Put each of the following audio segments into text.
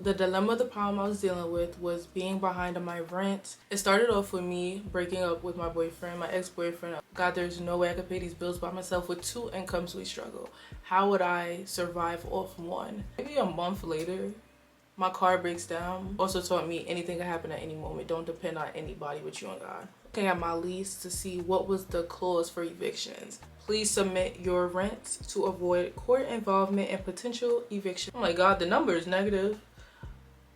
The dilemma, the problem I was dealing with was being behind on my rent. It started off with me breaking up with my boyfriend, my ex-boyfriend. God, there's no way I could pay these bills by myself. With 2 incomes, we struggle. How would I survive off one? Maybe a month later, my car breaks down. Also taught me anything can happen at any moment. Don't depend on anybody but you and God. Looking at my lease to see what was the clause for evictions. Please submit your rent to avoid court involvement and potential eviction. Oh my God, the number is negative.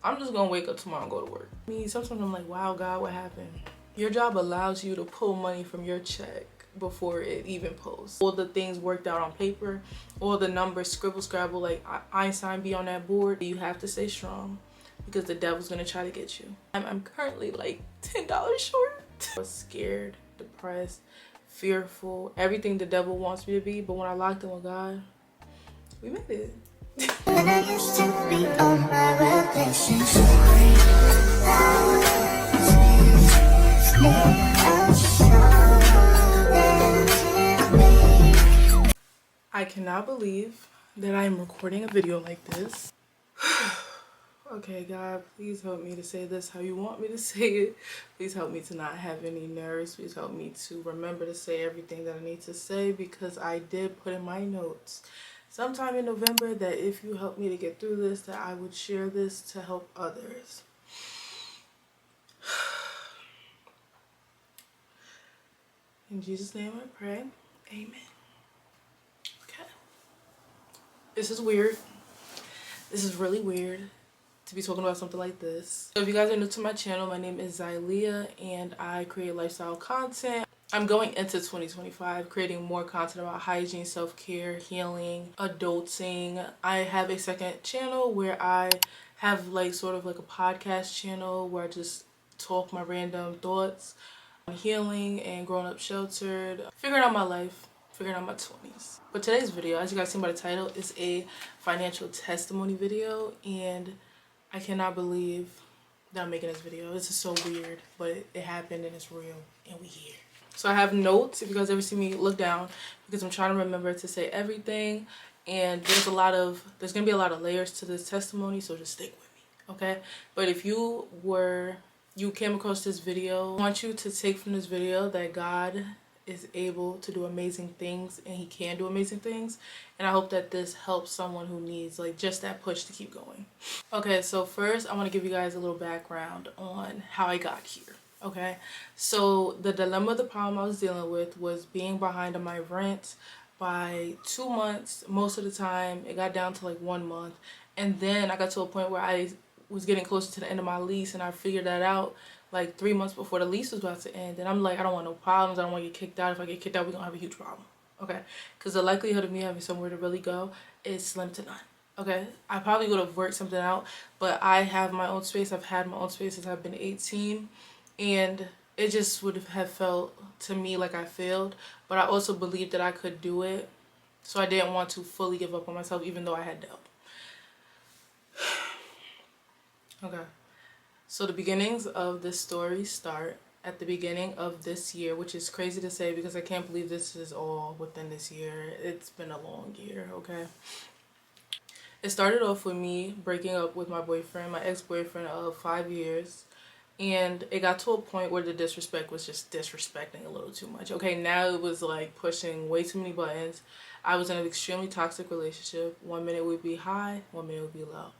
I'm just gonna wake up tomorrow and go to work. Sometimes I'm like, wow, God, what happened? Your job allows you to pull money from your check before it even posts. All the things worked out on paper, all the numbers scribble scrabble like Einstein be on that board. You have to stay strong because the devil's gonna try to get you. I'm currently like $10 short. I was scared, depressed, fearful, everything the devil wants me to be. But when I locked in with God, we made it. When I used to be on my relationship, I cannot believe that I am recording a video like this. Okay, God, please help me to say this how you want me to say it. Please help me to not have any nerves. Please help me to remember to say everything that I need to say, because I did put in my notes sometime in November that if you help me to get through this, that I would share this to help others. In Jesus' name I pray. Amen. Okay. This is weird. This is really weird to be talking about something like this. So if you guys are new to my channel, my name is Xylia and I create lifestyle content. I'm going into 2025 creating more content about hygiene, self-care, healing, adulting. I have a second channel where I have like sort of like a podcast channel where I just talk my random thoughts on healing and growing up sheltered, figuring out my life, figuring out my 20s. But today's video, as you guys seen by the title, is a financial testimony video, and I cannot believe that I'm making this video. This is so weird, but it happened and it's real and we here. So I have notes if you guys ever see me look down, because I'm trying to remember to say everything, and there's gonna be a lot of layers to this testimony, so just stick with me, okay? But if you came across this video, I want you to take from this video that God is able to do amazing things and he can do amazing things, and I hope that this helps someone who needs like just that push to keep going. Okay, so first I want to give you guys a little background on how I got here. Okay, so the dilemma, the problem I was dealing with was being behind on my rent by 2 months. Most of the time it got down to like 1 month, and then I got to a point where I was getting closer to the end of my lease, and I figured that out like 3 months before the lease was about to end. And I'm like, I don't want no problems. I don't want to get kicked out. If I get kicked out, we're gonna have a huge problem. Okay, because the likelihood of me having somewhere to really go is slim to none. Okay, I probably would have worked something out, but I have my own space. I've had my own space since I've been 18, and it just would have felt to me like I failed. But I also believed that I could do it, so I didn't want to fully give up on myself, even though I had doubt. Okay, so the beginnings of this story start at the beginning of this year, which is crazy to say because I can't believe this is all within this year. It's been a long year, okay? It started off with me breaking up with my boyfriend, my ex-boyfriend of 5 years. And it got to a point where the disrespect was just disrespecting a little too much. Okay, now it was like pushing way too many buttons. I was in an extremely toxic relationship. 1 minute we'd be high, 1 minute we'd be low.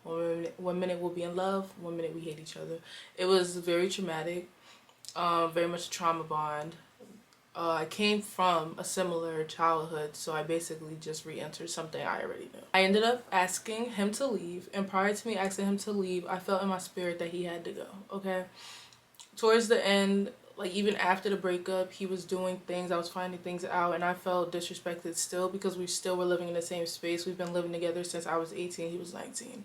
One minute we'll be in love, 1 minute we hate each other. It was very traumatic, very much a trauma bond. I came from a similar childhood, so I basically just re-entered something I already knew. I ended up asking him to leave, and prior to me asking him to leave, I felt in my spirit that he had to go, okay? Towards the end, like even after the breakup, he was doing things, I was finding things out, and I felt disrespected still because we still were living in the same space. We've been living together since I was 18, he was 19.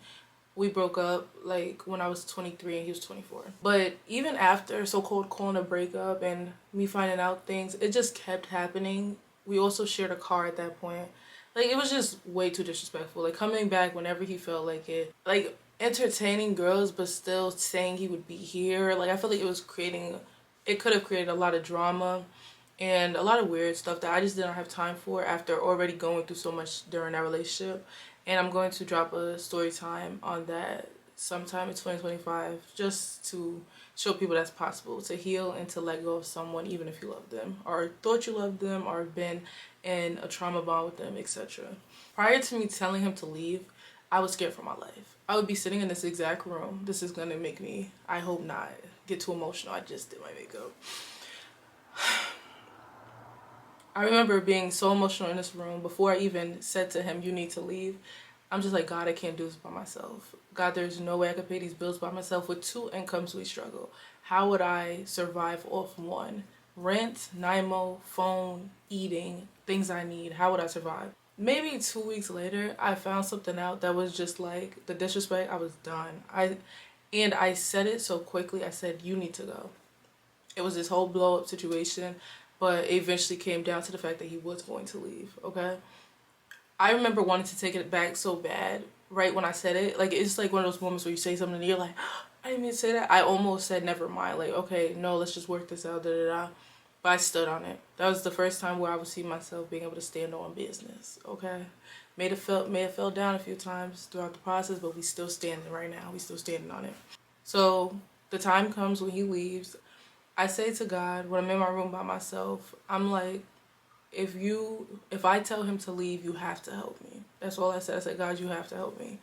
We broke up like when I was 23 and he was 24. But even after so-called calling a breakup and me finding out things, it just kept happening. We also shared a car at that point. Like, it was just way too disrespectful. Like, coming back whenever he felt like it. Like, entertaining girls but still saying he would be here. Like, I feel like it could have created a lot of drama and a lot of weird stuff that I just didn't have time for after already going through so much during that relationship. And I'm going to drop a story time on that sometime in 2025, just to show people that's possible, to heal and to let go of someone even if you love them or thought you loved them or been in a trauma bond with them, etc. Prior to me telling him to leave, I was scared for my life. I would be sitting in this exact room. This is gonna make me, I hope not, get too emotional. I just did my makeup. I remember being so emotional in this room before I even said to him, you need to leave. I'm just like, God, I can't do this by myself. God, there's no way I could pay these bills by myself. With 2 incomes, we struggle. How would I survive off one? Rent, NIMO, phone, eating, things I need. How would I survive? Maybe 2 weeks later, I found something out that was just like the disrespect. I was done. I said it so quickly. I said, you need to go. It was this whole blow up situation, but it eventually came down to the fact that he was going to leave, okay? I remember wanting to take it back so bad right when I said it. Like, it's like one of those moments where you say something and you're like, I didn't mean to say that. I almost said never mind. Like, okay, no, let's just work this out, da da da. But I stood on it. That was the first time where I would see myself being able to stand on business, okay? May have fell down a few times throughout the process, but we still standing right now. We still standing on it. So the time comes when he leaves. I say to God, when I'm in my room by myself, I'm like, if I tell him to leave, you have to help me. That's all I said. I said, God, you have to help me.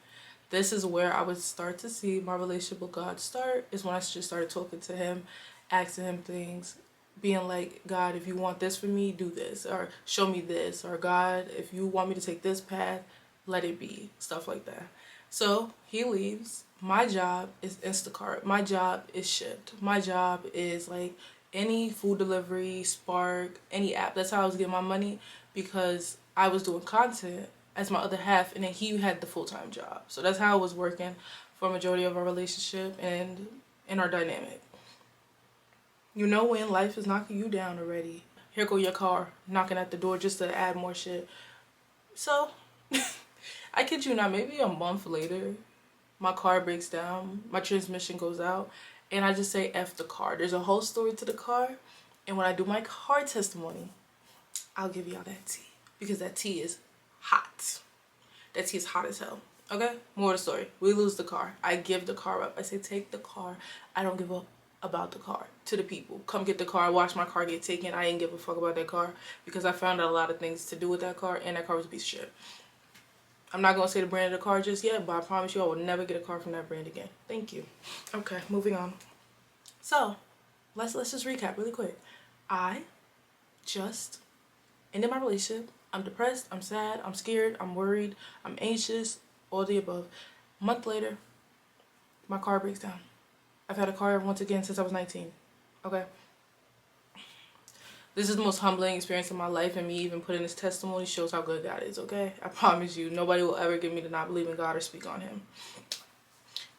This is where I would start to see my relationship with God start, is when I just started talking to him, asking him things, being like, God, if you want this for me, do this, or show me this, or God, if you want me to take this path, let it be, stuff like that. So he leaves. My job is Instacart. My job is Shipped. My job is like any food delivery, Spark, any app. That's how I was getting my money, because I was doing content as my other half, and then he had the full-time job. So that's how I was working for a majority of our relationship and in our dynamic. You know when life is knocking you down already. Here go your car knocking at the door just to add more shit. So I kid you not, maybe a month later, my car breaks down, my transmission goes out, and I just say F the car. There's a whole story to the car, and when I do my car testimony, I'll give y'all that tea, because that tea is hot. That tea is hot as hell. Okay? More of the story. We lose the car. I give the car up. I say, take the car. I don't give up about the car. To the people. Come get the car. Watch my car get taken. I ain't give a fuck about that car, because I found out a lot of things to do with that car, and that car was a piece of shit. I'm not going to say the brand of the car just yet, but I promise you I will never get a car from that brand again. Thank you. Okay, moving on. So, let's just recap really quick. I just ended my relationship. I'm depressed, I'm sad, I'm scared, I'm worried, I'm anxious, all the above. A month later, my car breaks down. I've had a car once again since I was 19. Okay? This is the most humbling experience of my life, and me even putting this testimony shows how good God is, okay? I promise you, nobody will ever get me to not believe in God or speak on him.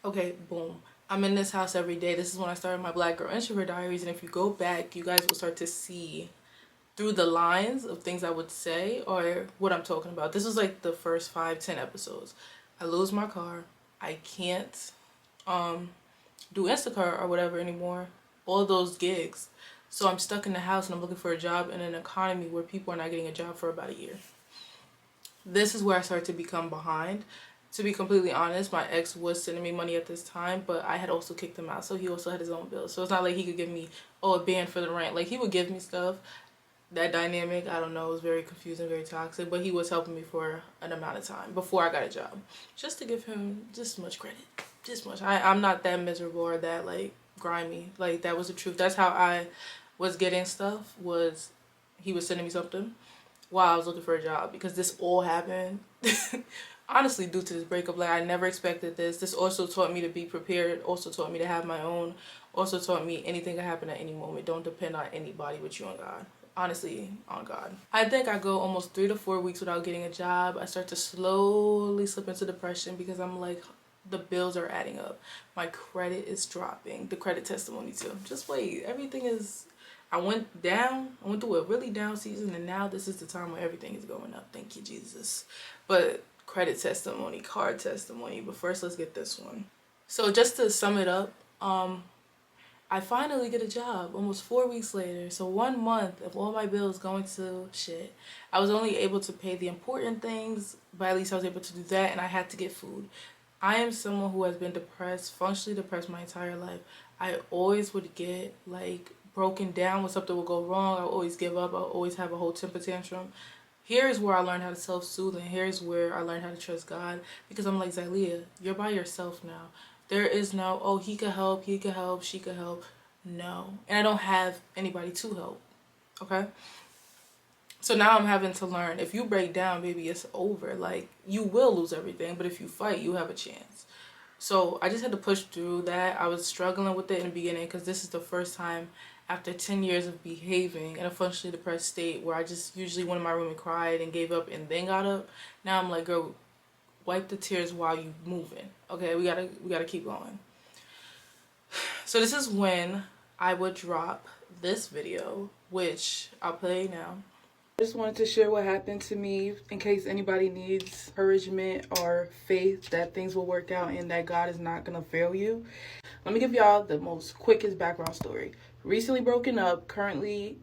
Okay, boom. I'm in this house every day. This is when I started my Black Girl Introvert Diaries, and if you go back, you guys will start to see through the lines of things I would say or what I'm talking about. This was like the first 5-10 episodes. I lose my car. I can't do Instacart or whatever anymore. All those gigs. So I'm stuck in the house and I'm looking for a job in an economy where people are not getting a job for about a year. This is where I started to become behind. To be completely honest, my ex was sending me money at this time, but I had also kicked him out, so he also had his own bills. So it's not like he could give me, a band for the rent. Like, he would give me stuff. That dynamic, I don't know, was very confusing, very toxic, but he was helping me for an amount of time before I got a job. Just to give him just much credit. Just much. I'm not that miserable or that, like, grimy. Like, that was the truth. That's how I was getting stuff, was he was sending me something while I was looking for a job, because this all happened honestly due to this breakup. Like, I never expected this. This also taught me to be prepared, also taught me to have my own, also taught me anything can happen at any moment. Don't depend on anybody but you and God. Honestly, on God. I think I go almost 3 to 4 weeks without getting a job. I start to slowly slip into depression, because I'm like, the bills are adding up. My credit is dropping. The credit testimony too. Just wait. Everything is... I went down. I went through a really down season, and now this is the time where everything is going up. Thank you, Jesus. But credit testimony, card testimony. But first, let's get this one. So just to sum it up, I finally get a job almost 4 weeks later. So 1 month of all my bills going to shit. I was only able to pay the important things, but at least I was able to do that, and I had to get food. I am someone who has been depressed, functionally depressed my entire life. I always would get like broken down when something would go wrong. I would always give up. I would always have a whole temper tantrum. Here's where I learned how to self-soothe, and here's where I learned how to trust God, because I'm like, Zylia, you're by yourself now. There is no, oh, he could help, she could help. No. And I don't have anybody to help. Okay? So now I'm having to learn, if you break down, baby, it's over. Like, you will lose everything, but if you fight, you have a chance. So I just had to push through that. I was struggling with it in the beginning because this is the first time after 10 years of behaving in a functionally depressed state where I just usually went in my room and cried and gave up and then got up. Now I'm like, girl, wipe the tears while you moving. Okay, we gotta keep going. So this is when I would drop this video, which I'll play now. I just wanted to share what happened to me in case anybody needs encouragement or faith that things will work out and that God is not going to fail you. Let me give y'all the most quickest background story. Recently broken up, currently,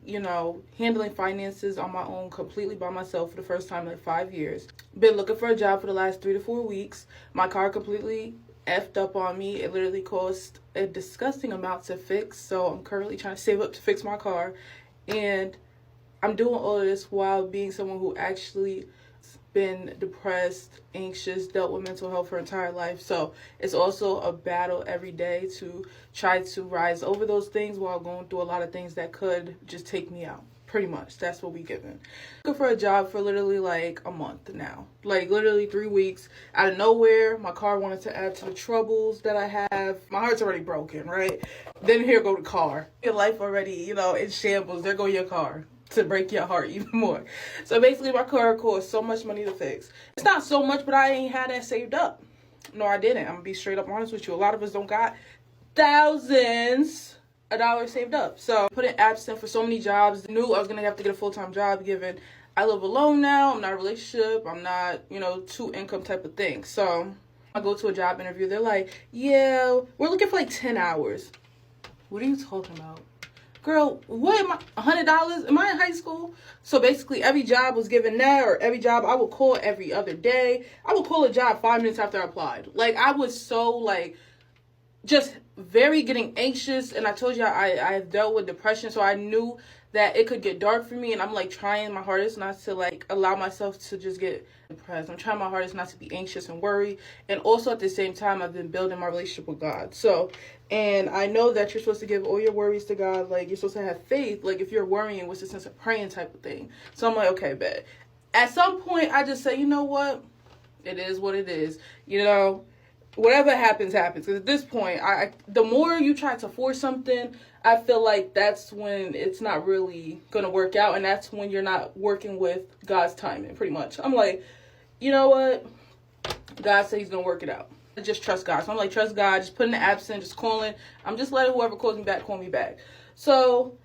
handling finances on my own completely by myself for the first time in like 5 years. Been looking for a job for the last 3 to 4 weeks. My car completely effed up on me. It literally cost a disgusting amount to fix. So I'm currently trying to save up to fix my car. And I'm doing all of this while being someone who actually been depressed, anxious, dealt with mental health her entire life. So it's also a battle every day to try to rise over those things while going through a lot of things that could just take me out. Pretty much. That's what we given. Looking for a job for literally like a month now. Like literally 3 weeks. Out of nowhere, my car wanted to add to the troubles that I have. My heart's already broken, right? Then here go the car. Your life already, in shambles. There go your car. To break your heart even more. So basically my car cost so much money to fix. It's not so much, but I ain't had that saved up. No, I didn't. I'm gonna be straight up honest with you. A lot of us don't got thousands of dollars saved up. So I put in absent for so many jobs. Knew I was gonna have to get a full-time job given I live alone now. I'm not in a relationship. I'm not, two income type of thing. So I go to a job interview. They're like, yeah, we're looking for like 10 hours. What are you talking about? Girl, what am I, $100? Am I in high school? So basically every job was given that, or every job I would call every other day. I would call a job 5 minutes after I applied. Like I was so just very getting anxious. And I told you I have dealt with depression. So I knew that it could get dark for me. And I'm trying my hardest not to allow myself to just get depressed. I'm trying my hardest not to be anxious and worry. And also at the same time, I've been building my relationship with God. So, and I know that you're supposed to give all your worries to God. You're supposed to have faith. If you're worrying, what's the sense of praying type of thing. So I'm like, okay, bet. At some point, I just say, you know what? It is what it is. Whatever happens, happens. Because at this point, the more you try to force something, I feel like that's when it's not really going to work out. And that's when you're not working with God's timing, pretty much. I'm like, you know what? God said he's going to work it out. Just trust God. So I'm like, trust God. Just put in the absent, just calling. I'm just letting whoever calls me back, call me back. So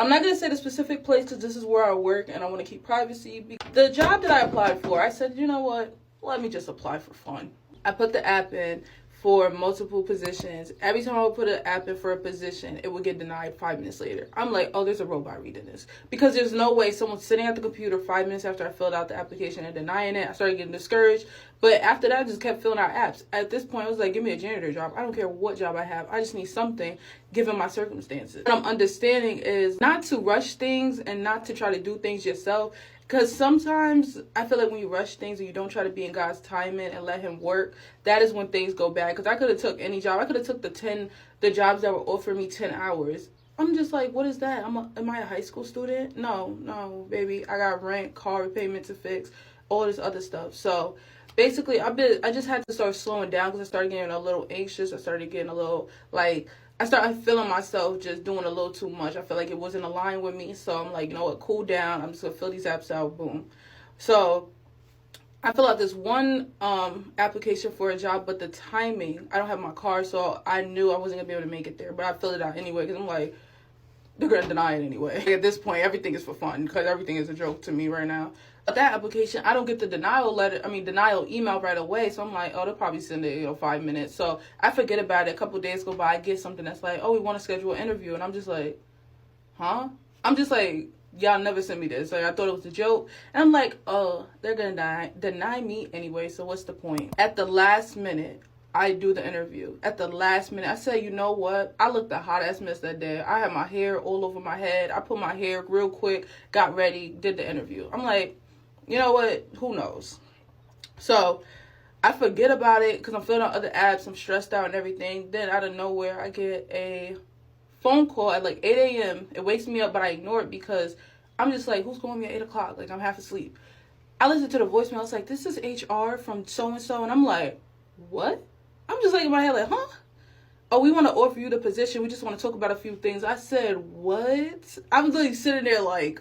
I'm not going to say the specific place because this is where I work and I want to keep privacy. The job that I applied for, I said, you know what? Let me just apply for fun. I put the app in for multiple positions. Every time I would put an app in for a position, it would get denied 5 minutes later. I'm like, oh, there's a robot reading this. Because there's no way someone's sitting at the computer 5 minutes after I filled out the application and denying it. I started getting discouraged. But after that, I just kept filling out apps. At this point, I was like, give me a janitor job. I don't care what job I have. I just need something given my circumstances. What I'm understanding is not to rush things and not to try to do things yourself. Because sometimes I feel like when you rush things and you don't try to be in God's timing and let him work, that is when things go bad. Because I could have took any job. I could have took the jobs that were offering me 10 hours. I'm just like, what is that? Am I a high school student? No, baby. I got rent, car repayment to fix, all this other stuff. So basically, I just had to start slowing down because I started getting a little anxious. I started getting a little I started feeling myself just doing a little too much. I felt like it wasn't aligned with me. So I'm like, you know what, cool down. I'm just going to fill these apps out. Boom. So I filled out this one application for a job, but the timing, I don't have my car. So I knew I wasn't going to be able to make it there. But I filled it out anyway because I'm like, they're going to deny it anyway. At this point, everything is for fun because everything is a joke to me right now. But that application, I don't get the denial email right away. So I'm like, oh, they'll probably send it, 5 minutes. So I forget about it. A couple of days go by, I get something that's like, oh, we want to schedule an interview. And I'm just like, huh? I'm just like, y'all never sent me this. I thought it was a joke. And I'm like, oh, they're going to deny me anyway. So what's the point? At the last minute, I do the interview. At the last minute, I said, you know what? I looked a hot ass mess that day. I had my hair all over my head. I put my hair real quick, got ready, did the interview. I'm like, you know what? Who knows? So I forget about it because I'm filling out other apps. I'm stressed out and everything. Then out of nowhere, I get a phone call at like 8 a.m. It wakes me up, but I ignore it because I'm just like, who's calling me at 8 o'clock? Like, I'm half asleep. I listened to the voicemail. I was like, this is HR from so-and-so. And I'm like, what? I'm just like in my head like, huh? Oh, we want to offer you the position. We just want to talk about a few things. I said, what? I'm literally sitting there like,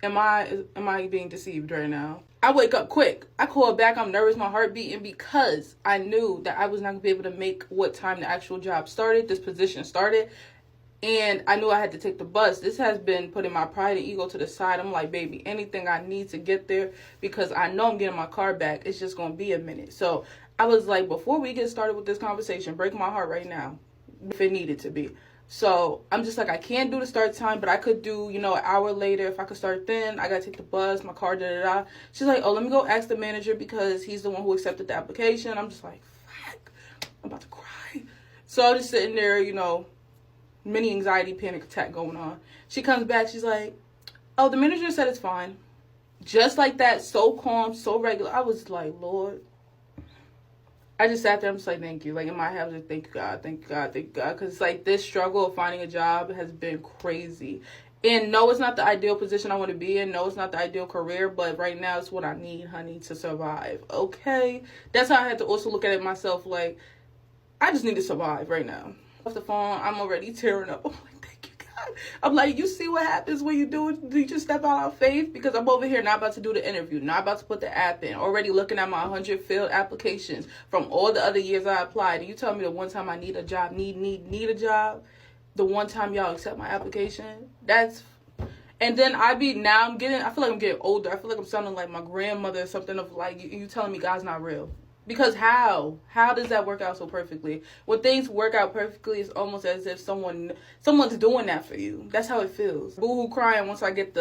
am I being deceived right now? I wake up quick. I call back. I'm nervous. My heart beating because I knew that I was not going to be able to make what time the actual job started, this position started. And I knew I had to take the bus. This has been putting my pride and ego to the side. I'm like, baby, anything I need to get there because I know I'm getting my car back. It's just going to be a minute. So I was like, before we get started with this conversation, break my heart right now if it needed to be. So I'm just like, I can't do the start time, but I could do, you know, an hour later. If I could start then, I got to take the bus, my car, da-da-da. She's like, oh, let me go ask the manager because he's the one who accepted the application. I'm just like, fuck, I'm about to cry. So I'm just sitting there, you know, mini anxiety panic attack going on. She comes back, she's like, oh, the manager said it's fine. Just like that, so calm, so regular. I was like, Lord. I just sat there, I'm just like, thank you. Like, in my head, I was like, thank you, God, thank you, God, thank you, God. Because, like, this struggle of finding a job has been crazy. And no, it's not the ideal position I want to be in. No, it's not the ideal career. But right now, it's what I need, honey, to survive. Okay? That's how I had to also look at it myself. Like, I just need to survive right now. Off the phone, I'm already tearing up. I'm like, thank you, God. I'm like, you see what happens when you do it? Do you just step out on faith? Because I'm over here not about to do the interview, not about to put the app in, already looking at my 100 failed applications from all the other years I applied. And you tell me the one time I need a job, need a job, the one time y'all accept my application, that's... And then I feel like I'm getting older. I feel like I'm sounding like my grandmother or something of like, you telling me God's not real. Because how does that work out so perfectly? When things work out perfectly, it's almost as if someone's doing that for you. That's how it feels. Boo-hoo crying once I get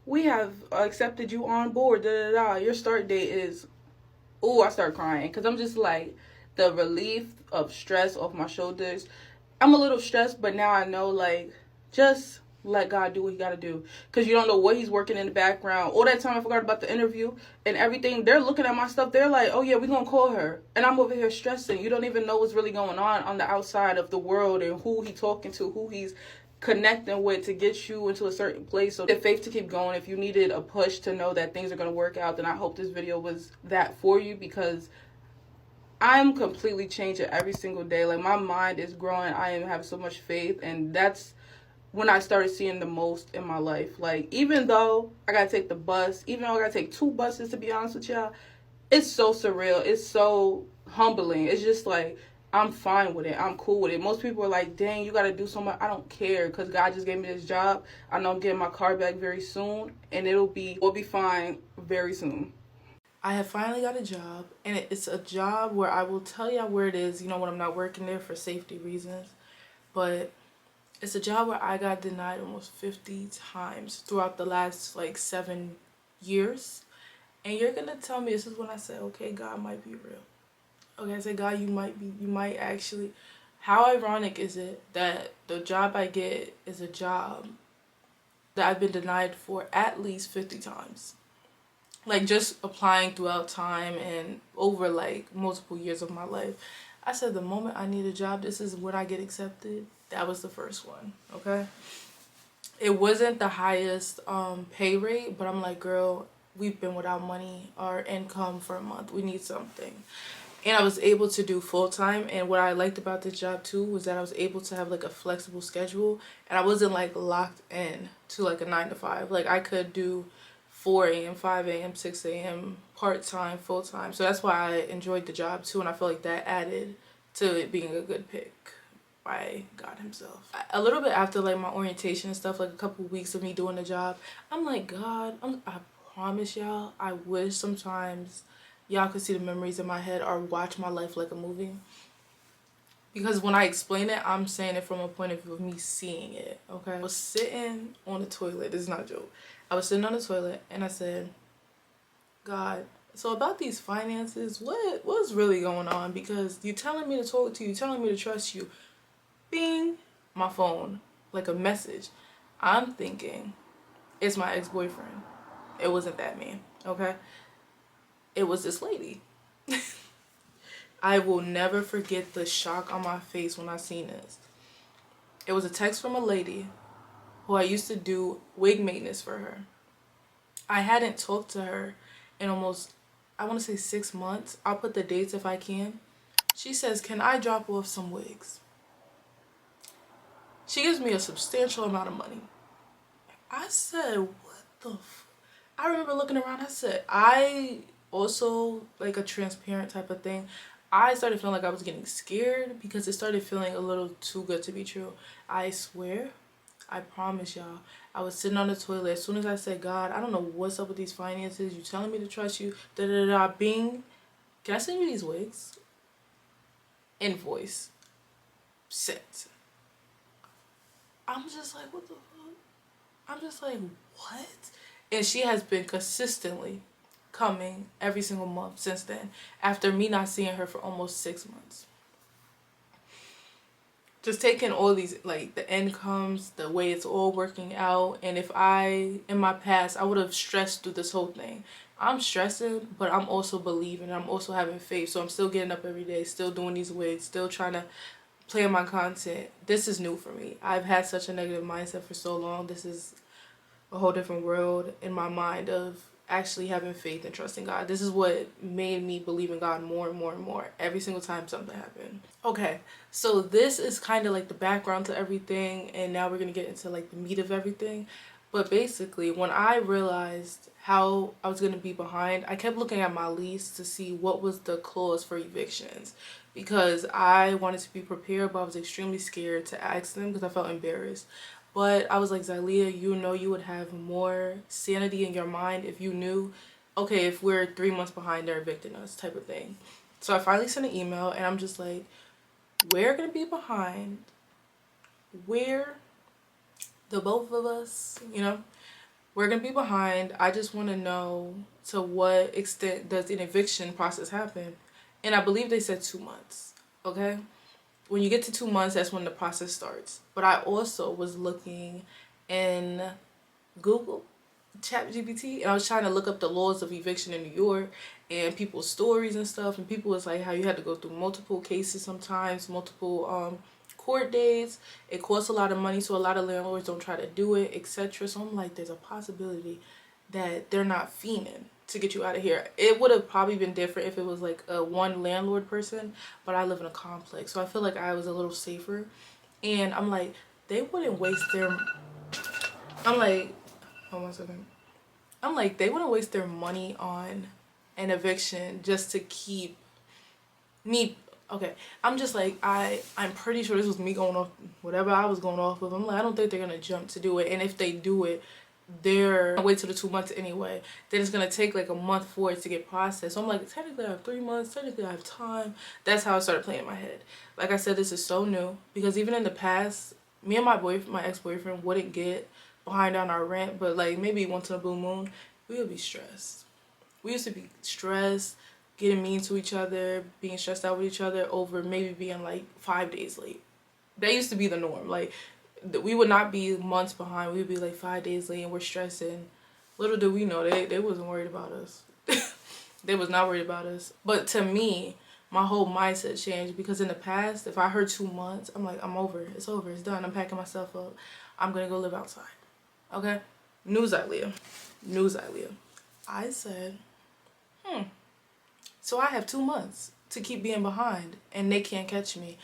we have accepted you on board, da-da-da. Your start date is, ooh, I start crying. Because I'm just like, the relief of stress off my shoulders. I'm a little stressed, but now I know, like, just let God do what he got to do. Because you don't know what he's working in the background. All that time I forgot about the interview and everything. They're looking at my stuff. They're like, oh, yeah, we're going to call her. And I'm over here stressing. You don't even know what's really going on the outside of the world and who he's talking to, who he's connecting with to get you into a certain place. So the faith to keep going. If you needed a push to know that things are going to work out, then I hope this video was that for you because I'm completely changing every single day. Like, my mind is growing. I am having so much faith. And that's when I started seeing the most in my life. Like, even though I gotta take the bus, even though I gotta take 2 buses, to be honest with y'all, it's so surreal. It's so humbling. It's just like, I'm fine with it. I'm cool with it. Most people are like, dang, you gotta do so much. I don't care because God just gave me this job. I know I'm getting my car back very soon and we'll be fine very soon. I have finally got a job, and it's a job where I will tell y'all where it is, you know, when I'm not working there for safety reasons. But it's a job where I got denied almost 50 times throughout the last, like, 7 years. And you're going to tell me, this is when I said, okay, God might be real. Okay, I said, God, you might actually... How ironic is it that the job I get is a job that I've been denied for at least 50 times? Like, just applying throughout time and over, like, multiple years of my life. I said, the moment I need a job, this is when I get accepted. That was the first one, okay? It wasn't the highest pay rate, but I'm like, girl, we've been without money or income for a month. We need something. And I was able to do full-time. And what I liked about this job, too, was that I was able to have, like, a flexible schedule. And I wasn't, like, locked in to, like, a 9 to 5. Like, I could do 4 a.m., 5 a.m., 6 a.m., part-time, full-time. So that's why I enjoyed the job, too. And I feel like that added to it being a good pick by God himself. A little bit after, like, my orientation and stuff, like a couple weeks of me doing the job, I'm like, God, I promise y'all, I wish sometimes y'all could see the memories in my head or watch my life like a movie. Because when I explain it, I'm saying it from a point of view of me seeing it, okay? I was sitting on the toilet. This is not a joke. I was sitting on the toilet and I said, God, So about these finances, what's really going on? Because you're telling me to talk to you, telling me to trust you. Bing, my phone, like a message. I'm thinking it's my ex-boyfriend. It wasn't that man, okay? It was this lady. I will never forget the shock on my face when I seen this. It was a text from a lady who I used to do wig maintenance for her. I hadn't talked to her in almost, I want to say 6 months. I'll put the dates if I can. She says, can I drop off some wigs? She gives me a substantial amount of money. I said, what the I remember looking around, I said, I also like a transparent type of thing. I started feeling like I was getting scared because it started feeling a little too good to be true. I swear, I promise y'all, I was sitting on the toilet. As soon as I said, God, I don't know what's up with these finances. You telling me to trust you. Da da da. Bing. Can I send you these wigs? Invoice. Sent. I'm just like, what the fuck? I'm just like, what? And she has been consistently coming every single month since then, after me not seeing her for almost 6 months. Just taking all these, like, the incomes, the way it's all working out. And if I, in my past, I would have stressed through this whole thing. I'm stressing, but I'm also believing. I'm also having faith. So I'm still getting up every day, still doing these wigs, still trying to plan my content. This is new for me. I've had such a negative mindset for so long. This is a whole different world in my mind of actually having faith and trusting God. This is what made me believe in God more and more and more every single time something happened. Okay, so this is kind of like the background to everything, and now we're gonna get into like the meat of everything. But basically, when I realized how I was gonna be behind, I kept looking at my lease to see what was the clause for evictions, because I wanted to be prepared, but I was extremely scared to ask them because I felt embarrassed. But I was like, Zylia, you know you would have more sanity in your mind if you knew, okay, if we're 3 months behind, they're evicting us type of thing. So I finally sent an email, and I'm just like, we're going to be behind. We're, the both of us, you know, we're going to be behind. I just want to know to what extent does an eviction process happen? And I believe they said 2 months, okay? When you get to 2 months, that's when the process starts. But I also was looking in Google, ChatGPT, and I was trying to look up the laws of eviction in New York and people's stories and stuff. And people was like how you had to go through multiple cases sometimes, multiple court dates. It costs a lot of money, so a lot of landlords don't try to do it, etc. So I'm like, there's a possibility that they're not fiending to get you out of here. It would have probably been different if it was like a one landlord person, but I live in a complex, so I feel like I was a little safer. And I'm like, they wouldn't waste their, I'm like, hold on 1 second. I'm like, they wouldn't waste their money on an eviction just to keep me. Okay, I'm just like, I'm pretty sure this was me going off whatever I was going off of. I'm like, I don't think they're gonna jump to do it, and if they do it, they're gonna wait till the 2 months anyway. Then it's gonna take like a month for it to get processed. So I'm like, technically I have 3 months, technically I have time. That's how I started playing in my head. Like I said, this is so new, because even in the past, me and my ex-boyfriend wouldn't get behind on our rent, but like maybe once in a blue moon, we would be stressed. We used to be stressed, getting mean to each other, being stressed out with each other over maybe being like 5 days late. That used to be the norm. Like, we would not be months behind. We would be like 5 days late, and we're stressing. Little did we know, they wasn't worried about us. They was not worried about us. But to me, my whole mindset changed, because in the past, if I heard 2 months, I'm like, I'm over. It's over. It's done. I'm packing myself up. I'm gonna go live outside. Okay? New Zylia. I said, so I have 2 months to keep being behind, and they can't catch me.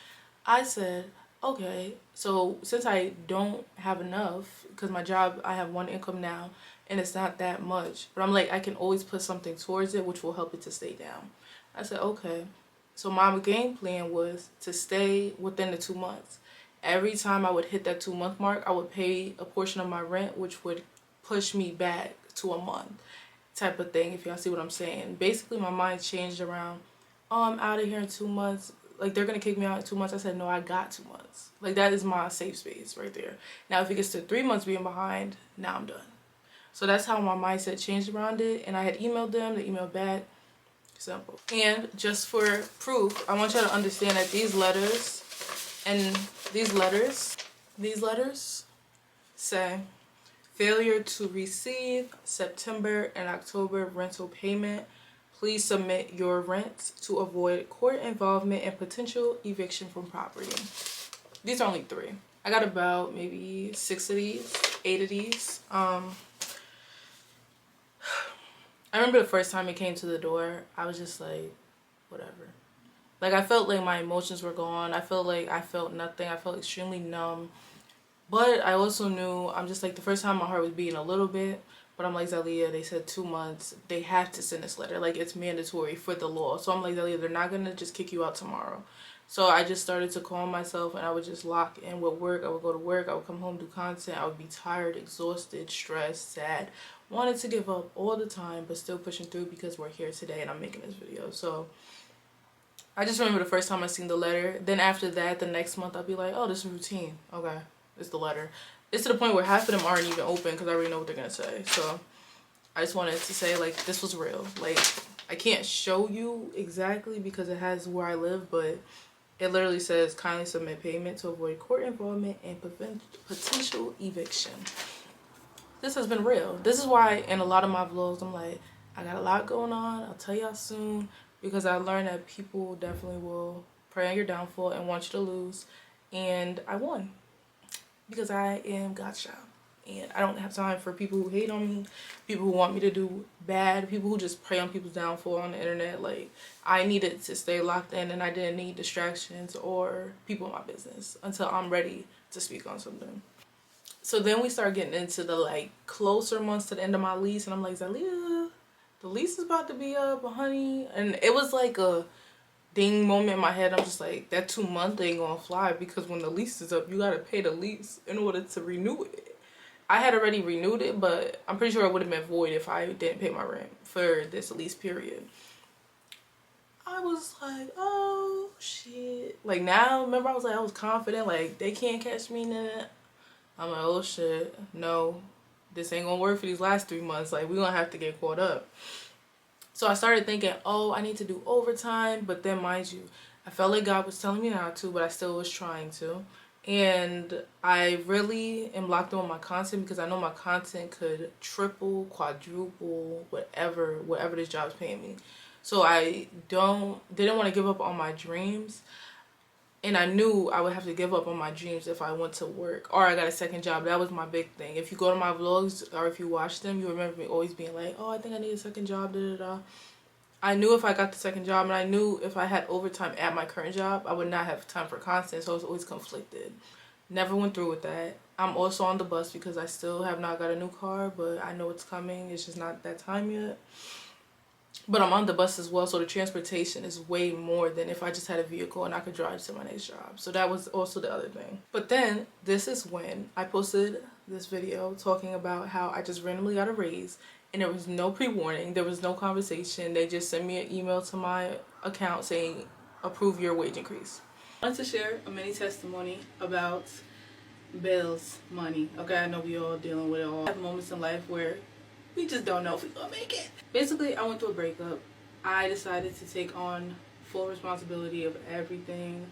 I said, okay, so since I don't have enough, because my job, I have one income now, and it's not that much, but I'm like, I can always put something towards it, which will help it to stay down. I said, okay. So my game plan was to stay within the 2 months. Every time I would hit that 2 month mark, I would pay a portion of my rent, which would push me back to a month type of thing, if y'all see what I'm saying. Basically, my mind changed around, oh, I'm out of here in 2 months. Like, they're going to kick me out in 2 months. I said, no, I got 2 months. Like, that is my safe space right there. Now, if it gets to 3 months being behind, now I'm done. So that's how my mindset changed around it. And I had emailed them. They emailed back. Simple. And just for proof, I want y'all to understand that these letters say failure to receive September and October rental payment. Please submit your rent to avoid court involvement and potential eviction from property. These are only 3. I got about maybe 6 of these, 8 of these. I remember the first time it came to the door, I was just like, whatever. Like, I felt like my emotions were gone. I felt like I felt nothing. I felt extremely numb. But I also knew, I'm just like, the first time my heart was beating a little bit. But I'm like, Zalia, they said 2 months. They have to send this letter. Like, it's mandatory for the law. So I'm like, Zalia, they're not going to just kick you out tomorrow. So I just started to calm myself, and I would just lock in with work. I would go to work. I would come home, do content. I would be tired, exhausted, stressed, sad. Wanted to give up all the time, but still pushing through because we're here today and I'm making this video. So I just remember the first time I seen the letter. Then after that, the next month, I'll be like, oh, this is routine. Okay, it's the letter. It's to the point where half of them aren't even open because I already know what they're going to say. So I just wanted to say, like, this was real. Like, I can't show you exactly because it has where I live, but it literally says, kindly submit payment to avoid court involvement and potential eviction. This has been real. This is why in a lot of my vlogs, I'm like, I got a lot going on. I'll tell y'all soon. Because I learned that people definitely will pray on your downfall and want you to lose. And I won. Because I am God's child. And I don't have time for people who hate on me. People who want me to do bad. People who just prey on people's downfall on the internet. Like, I needed to stay locked in and I didn't need distractions or people in my business until I'm ready to speak on something. So then we start getting into the, like, closer months to the end of my lease. And I'm like, Zalia, the lease is about to be up, honey. And it was like a ding moment in my head. I'm just like, that 2 month ain't gonna fly because when the lease is up, you gotta pay the lease in order to renew it. I had already renewed it, but I'm pretty sure it would have been void if I didn't pay my rent for this lease period. I was like, oh shit. Like, now, remember I was like, I was confident, like, they can't catch me now. I'm like, oh shit, no. This ain't gonna work for these last 3 months. Like, we're gonna have to get caught up. So I started thinking, oh, I need to do overtime. But then, mind you, I felt like God was telling me not to, but I still was trying to. And I really am locked in on my content because I know my content could triple, quadruple, whatever this job is paying me. So I didn't want to give up on my dreams. And I knew I would have to give up on my dreams if I went to work or I got a second job. That was my big thing. If you go to my vlogs or if you watch them, you remember me always being like, oh, I think I need a second job, da-da-da. I knew if I got the second job and I knew if I had overtime at my current job, I would not have time for content. So I was always conflicted. Never went through with that. I'm also on the bus because I still have not got a new car, but I know it's coming. It's just not that time yet. But I'm on the bus as well, so the transportation is way more than if I just had a vehicle and I could drive to my next job. So that was also the other thing. But then, this is when I posted this video talking about how I just randomly got a raise. And there was no pre-warning. There was no conversation. They just sent me an email to my account saying, approve your wage increase. I wanted to share a mini testimony about bills, money. Okay, I know we all dealing with it all. I have moments in life where we just don't know if we're gonna make it. Basically, I went through a breakup. I decided to take on full responsibility of everything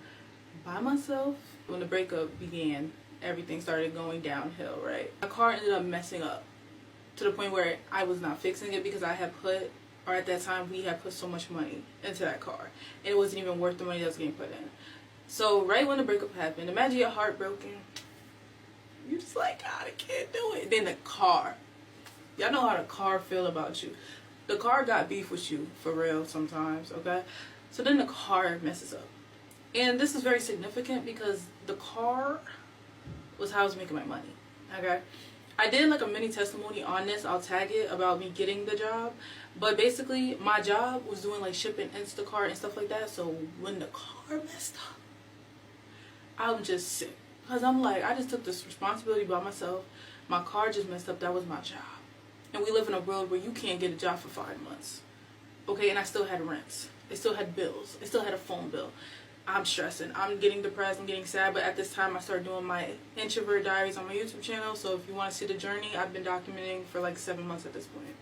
by myself. When the breakup began, everything started going downhill, right? My car ended up messing up to the point where I was not fixing it because I had put, or at that time, we had put so much money into that car. And it wasn't even worth the money that was getting put in. So right when the breakup happened, imagine your heart broken. You're just like, God, I can't do it. Then the car. Y'all know how the car feel about you. The car got beef with you, for real, sometimes, okay? So then the car messes up. And this is very significant because the car was how I was making my money, okay? I did like a mini testimony on this. I'll tag it about me getting the job. But basically, my job was doing like shipping Instacart and stuff like that. So when the car messed up, I'm just sick. Because I'm like, I just took this responsibility by myself. My car just messed up. That was my job. And we live in a world where you can't get a job for 5 months. Okay, and I still had rents. I still had bills. I still had a phone bill. I'm stressing. I'm getting depressed. I'm getting sad. But at this time, I started doing my introvert diaries on my YouTube channel. So if you want to see the journey, I've been documenting for like 7 months at this point.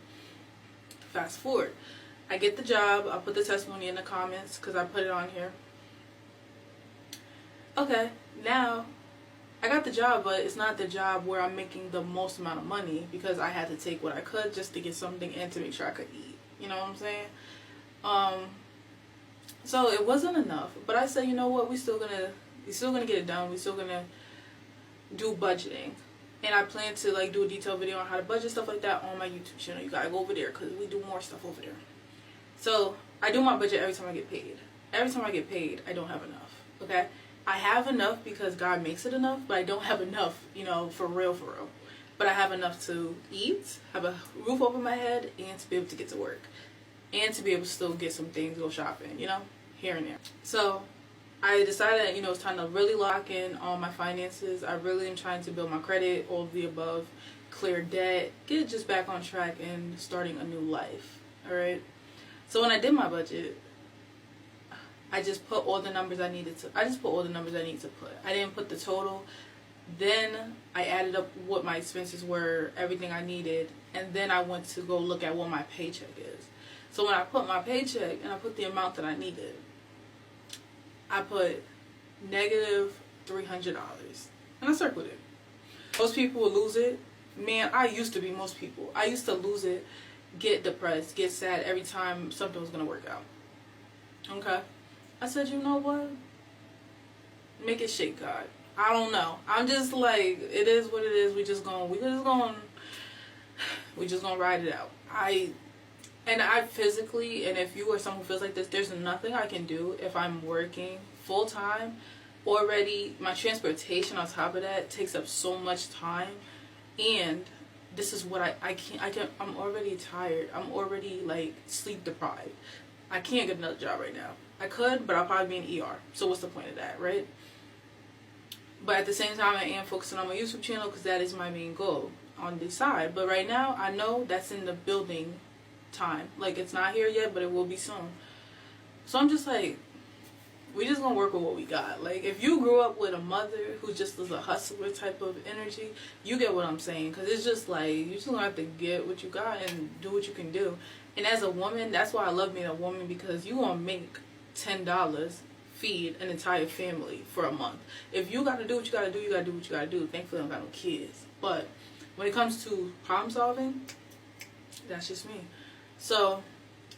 Fast forward. I get the job. I'll put the testimony in the comments because I put it on here. Okay, now I got the job, but it's not the job where I'm making the most amount of money because I had to take what I could just to get something and to make sure I could eat. You know what I'm saying? So it wasn't enough. But I said, you know what? We're still gonna get it done. We're still gonna do budgeting. And I plan to like do a detailed video on how to budget, stuff like that on my YouTube channel. You gotta go over there because we do more stuff over there. So I do my budget every time I get paid. Every time I get paid, I don't have enough. Okay? I have enough because God makes it enough, but I don't have enough, you know, for real. But I have enough to eat, have a roof over my head, and to be able to get to work. And to be able to still get some things, go shopping, you know, here and there. So I decided that, you know, it's time to really lock in on my finances. I really am trying to build my credit, all of the above, clear debt, get it just back on track and starting a new life. All right. So when I did my budget, I just put all the numbers I needed to. I just put all the numbers I need to put. I didn't put the total. Then I added up what my expenses were, everything I needed, and then I went to go look at what my paycheck is. So when I put my paycheck and I put the amount that I needed, I put negative $300, and I circled it. Most people will lose it. Man, I used to be most people. I used to lose it, get depressed, get sad every time something was gonna work out. Okay. I said, you know what? Make it shake, God. I don't know. I'm just like, it is what it is. We just gonna ride it out. I physically, and if you are someone who feels like this, there's nothing I can do if I'm working full time. Already, my transportation on top of that takes up so much time, and this is what I'm already tired. I'm already like sleep deprived. I can't get another job right now. I could, but I'll probably be in ER. So what's the point of that, right? But at the same time, I am focusing on my YouTube channel because that is my main goal on the side. But right now, I know that's in the building time. Like, it's not here yet, but it will be soon. So I'm just like, we just gonna work with what we got. Like, if you grew up with a mother who just was a hustler type of energy, you get what I'm saying. Because it's just like, you just gonna have to get what you got and do what you can do. And as a woman, that's why I love being a woman, because you gonna make $10 feed an entire family for a month. If you gotta do what you gotta do, you gotta do what you gotta do. Thankfully, I don't got no kids. But when it comes to problem solving, that's just me. So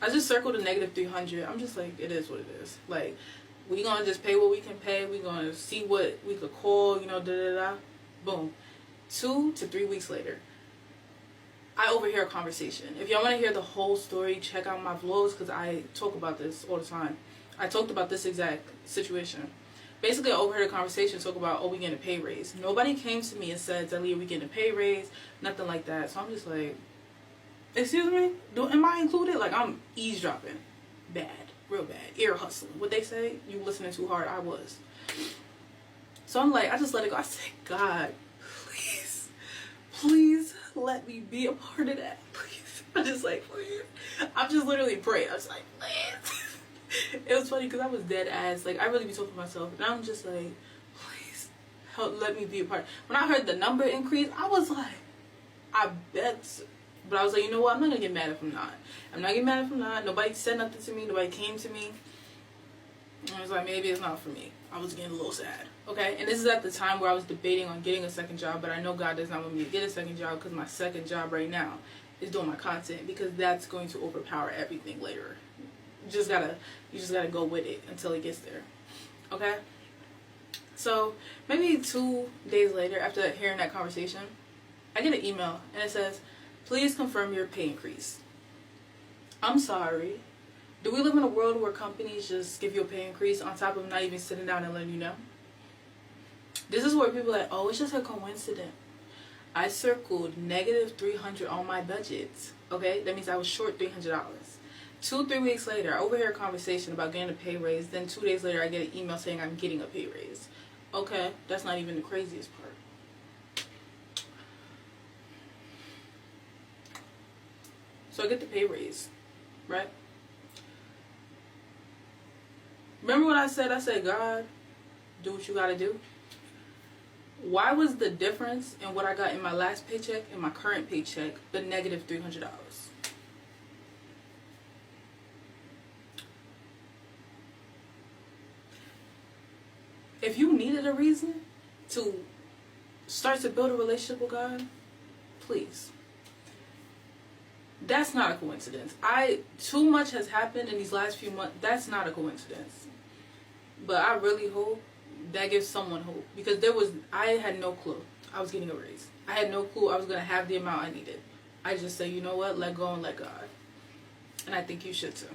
I just circled a negative 300. I'm just like, it is what it is. Like, we gonna just pay what we can pay. We gonna see what we could call, you know, Boom. 2 to 3 weeks later, I overhear a conversation. If y'all want to hear the whole story, check out my vlogs because I talk about this all the time. I talked about this exact situation. Basically, I overheard a conversation talk about, oh, we getting a pay raise. Nobody came to me and said, Zelia, we getting a pay raise. Nothing like that. So I'm just like, excuse me? Am I included? Like, I'm eavesdropping. Bad. Real bad. Ear hustling. What they say? You listening too hard. I was. So I'm like, I just let it go. I said, God, please let me be a part of that. Please. I'm just like, please. I'm just literally praying. I was like, please. It was funny because I was dead ass. Like, I really be talking to myself. And I'm just like, please help, let me be a part. When I heard the number increase, I was like, I bet. But I was like, you know what? I'm not going to get mad if I'm not. I'm not getting mad if I'm not. Nobody said nothing to me. Nobody came to me. And I was like, maybe it's not for me. I was getting a little sad. Okay? And this is at the time where I was debating on getting a second job. But I know God does not want me to get a second job because my second job right now is doing my content. Because that's going to overpower everything later. You just gotta go with it until it gets there. Okay? So, maybe 2 days later, after hearing that conversation, I get an email. And it says, please confirm your pay increase. I'm sorry. Do we live in a world where companies just give you a pay increase on top of not even sitting down and letting you know? This is where people are like, oh, it's just a coincidence. I circled negative 300 on my budget. Okay? That means I was short $300. 2-3 weeks later, I overhear a conversation about getting a pay raise. Then 2 days later, I get an email saying I'm getting a pay raise. Okay, that's not even the craziest part. So I get the pay raise, right? Remember what I said? I said, God, do what you gotta do. Why was the difference in what I got in my last paycheck and my current paycheck the negative $300? needed a reason to start to build a relationship with God, please. That's not a coincidence. Too much has happened in these last few months. That's not a coincidence. But I really hope that gives someone hope, because I had no clue I was getting a raise. I had no clue I was going to have the amount I needed. I just say, you know what, let go and let God. And I think you should too.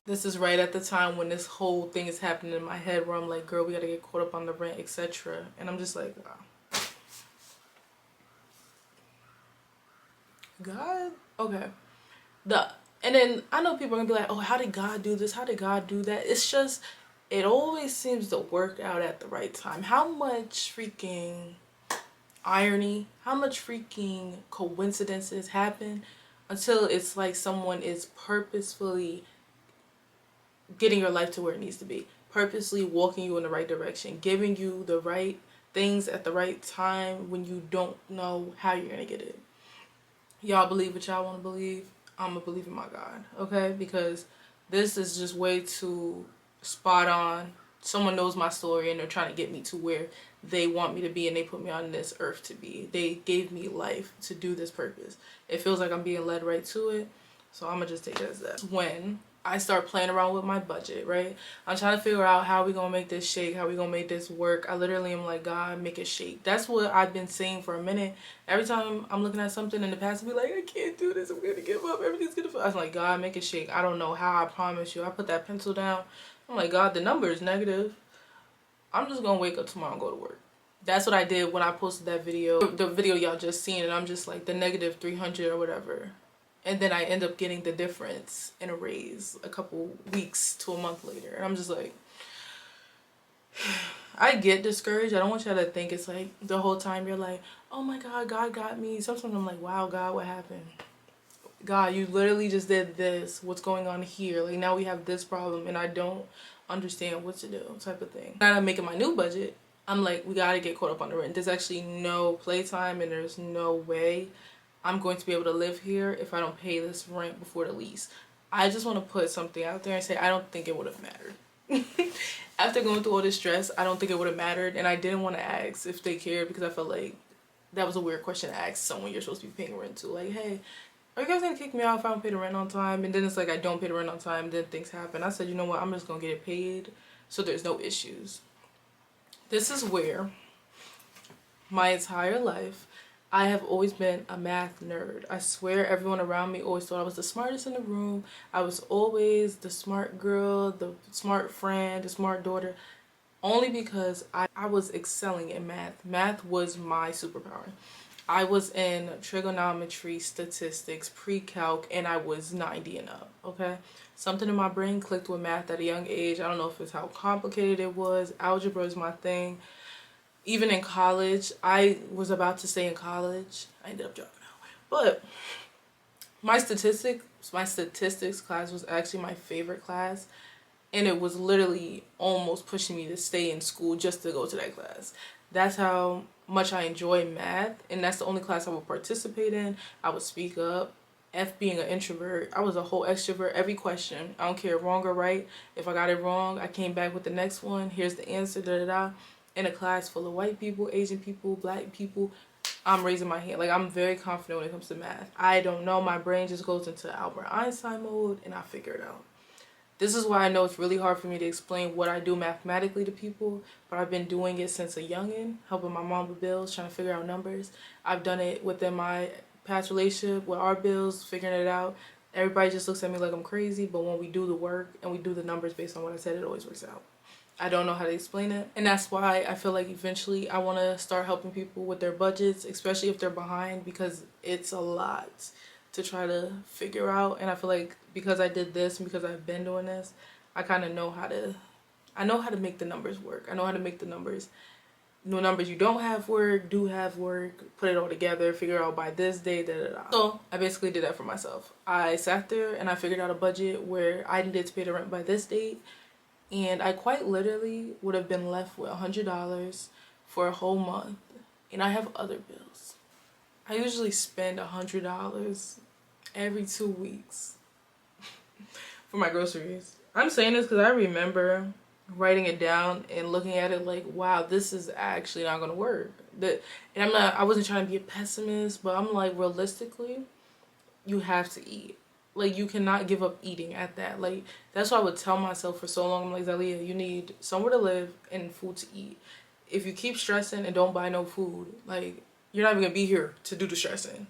This is right at the time when this whole thing is happening in my head, where I'm like, girl, we gotta get caught up on the rent, etc. And I'm just like, oh. God? Okay. And then I know people are gonna be like, oh, how did God do this? How did God do that? It's just, it always seems to work out at the right time. How much freaking irony, how much freaking coincidences happen until it's like someone is purposefully getting your life to where it needs to be, purposely walking you in the right direction, giving you the right things at the right time when you don't know how you're gonna get it. Y'all believe what y'all want to believe. I'm gonna believe in my God, okay? Because this is just way too spot on. Someone knows my story and they're trying to get me to where they want me to be, and they put me on this earth to be. They gave me life to do this purpose. It feels like I'm being led right to it, so I'm gonna just take it as that. When I start playing around with my budget, right? I'm trying to figure out how we gonna make this shake, how we gonna make this work. I literally am like, God, make it shake. That's what I've been saying for a minute. Every time I'm looking at something in the past, I'll be like, I can't do this, I'm gonna give up, everything's gonna fall. I was like, God, make it shake. I don't know how, I promise you. I put that pencil down. I'm like, God, the number is negative. I'm just gonna wake up tomorrow and go to work. That's what I did when I posted that video, the video y'all just seen, and I'm just like, the negative 300 or whatever. And then I end up getting the difference in a raise a couple weeks to a month later. And I'm just like, I get discouraged. I don't want y'all to think it's like the whole time you're like, oh my God, God got me. Sometimes I'm like, wow, God, what happened? God, you literally just did this. What's going on here? Like, now we have this problem and I don't understand what to do, type of thing. Now I'm making my new budget. I'm like, we gotta get caught up on the rent. There's actually no playtime, and there's no way I'm going to be able to live here if I don't pay this rent before the lease. I just want to put something out there and say I don't think it would have mattered. After going through all this stress, I don't think it would have mattered, and I didn't want to ask if they cared, because I felt like that was a weird question to ask someone you're supposed to be paying rent to. Like, hey, are you guys gonna kick me out if I don't pay the rent on time? And then it's like I don't pay the rent on time, then things happen. I said, you know what, I'm just gonna get it paid so there's no issues. This is where my entire life I have always been a math nerd. I swear everyone around me always thought I was the smartest in the room. I was always the smart girl, the smart friend, the smart daughter, only because I was excelling in math. Math was my superpower. I was in trigonometry, statistics, pre-calc, and I was 90 and up, okay? Something in my brain clicked with math at a young age. I don't know if it's how complicated it was. Algebra is my thing. Even in college, I was about to stay in college. I ended up dropping out. But my statistics class was actually my favorite class. And it was literally almost pushing me to stay in school just to go to that class. That's how much I enjoy math. And that's the only class I would participate in. I would speak up. Being an introvert, I was a whole extrovert. Every question, I don't care wrong or right. If I got it wrong, I came back with the next one. Here's the answer, da-da-da. In a class full of white people, Asian people, black people, I'm raising my hand. Like, I'm very confident when it comes to math. I don't know. My brain just goes into Albert Einstein mode and I figure it out. This is why I know it's really hard for me to explain what I do mathematically to people, but I've been doing it since a youngin', helping my mom with bills, trying to figure out numbers. I've done it within my past relationship with our bills, figuring it out. Everybody just looks at me like I'm crazy, but when we do the work and we do the numbers based on what I said, it always works out. I don't know how to explain it, and that's why I feel like eventually I want to start helping people with their budgets, especially if they're behind, because it's a lot to try to figure out. And I feel like because I did this and because I've been doing this, I kind of know how to make the numbers work. I know how to make the numbers. No numbers you don't have work, do have work, put it all together, figure out by this day, da-da-da. So I basically did that for myself. I sat there and I figured out a budget where I needed to pay the rent by this date. And I quite literally would have been left with $100 for a whole month. And I have other bills. I usually spend $100 every 2 weeks for my groceries. I'm saying this because I remember writing it down and looking at it like, wow, this is actually not gonna work. And I wasn't trying to be a pessimist, but I'm like, realistically, you have to eat. Like, you cannot give up eating at that. Like, that's what I would tell myself for so long. I'm like, Zalia, you need somewhere to live and food to eat. If you keep stressing and don't buy no food, like, you're not even gonna be here to do the stressing.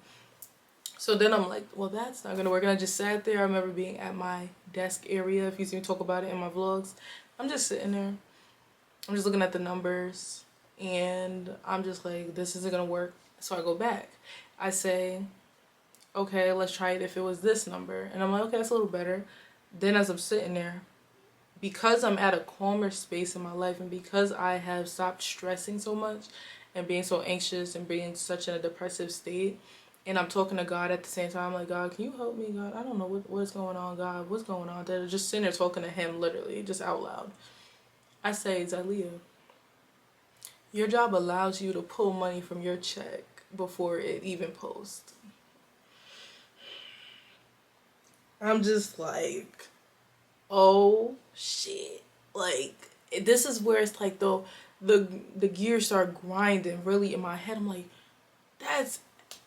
So then I'm like, well, that's not gonna work. And I just sat there. I remember being at my desk area. If you see me talk about it in my vlogs, I'm just sitting there. I'm just looking at the numbers, and I'm just like, this isn't gonna work. So I go back. I say, okay, let's try it if it was this number. And I'm like, okay, that's a little better. Then as I'm sitting there, because I'm at a calmer space in my life, and because I have stopped stressing so much and being so anxious and being such in a depressive state, and I'm talking to God at the same time, I'm like, God, can you help me? God, I don't know what's going on. God, what's going on? They're just sitting there talking to him, literally, just out loud. I say, Zalia, your job allows you to pull money from your check before it even posts. I'm just like, oh shit. Like, this is where it's like the gears start grinding really in my head. I'm like, that's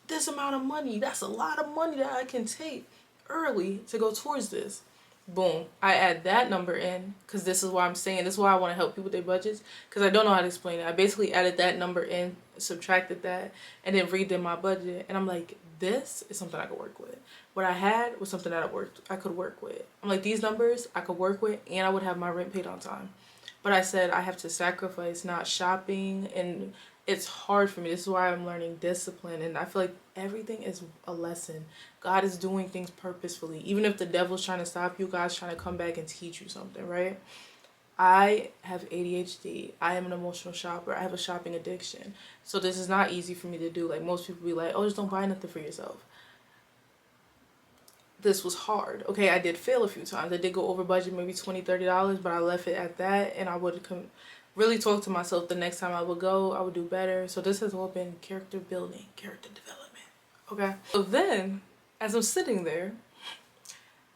this amount of money. That's a lot of money that I can take early to go towards this. Boom. I add that number in, because this is why I'm saying, this is why I want to help people with their budgets, because I don't know how to explain it. I basically added that number in, subtracted that, and then redid my budget. And I'm like, this is something I could work with. What I had was something that I could work with. I'm like, these numbers I could work with, and I would have my rent paid on time. But I said I have to sacrifice not shopping, and it's hard for me. This is why I'm learning discipline, and I feel like everything is a lesson. God is doing things purposefully. Even if the devil's trying to stop you, God's trying to come back and teach you something, right? I have ADHD. I am an emotional shopper. I have a shopping addiction. So this is not easy for me to do. Like, most people be like, oh, just don't buy nothing for yourself. This was hard. Okay, I did fail a few times. I did go over budget, maybe $20, $30, but I left it at that, and I would really talk to myself the next time I would go. I would do better. So this has all been character building, character development. Okay. So then, as I'm sitting there,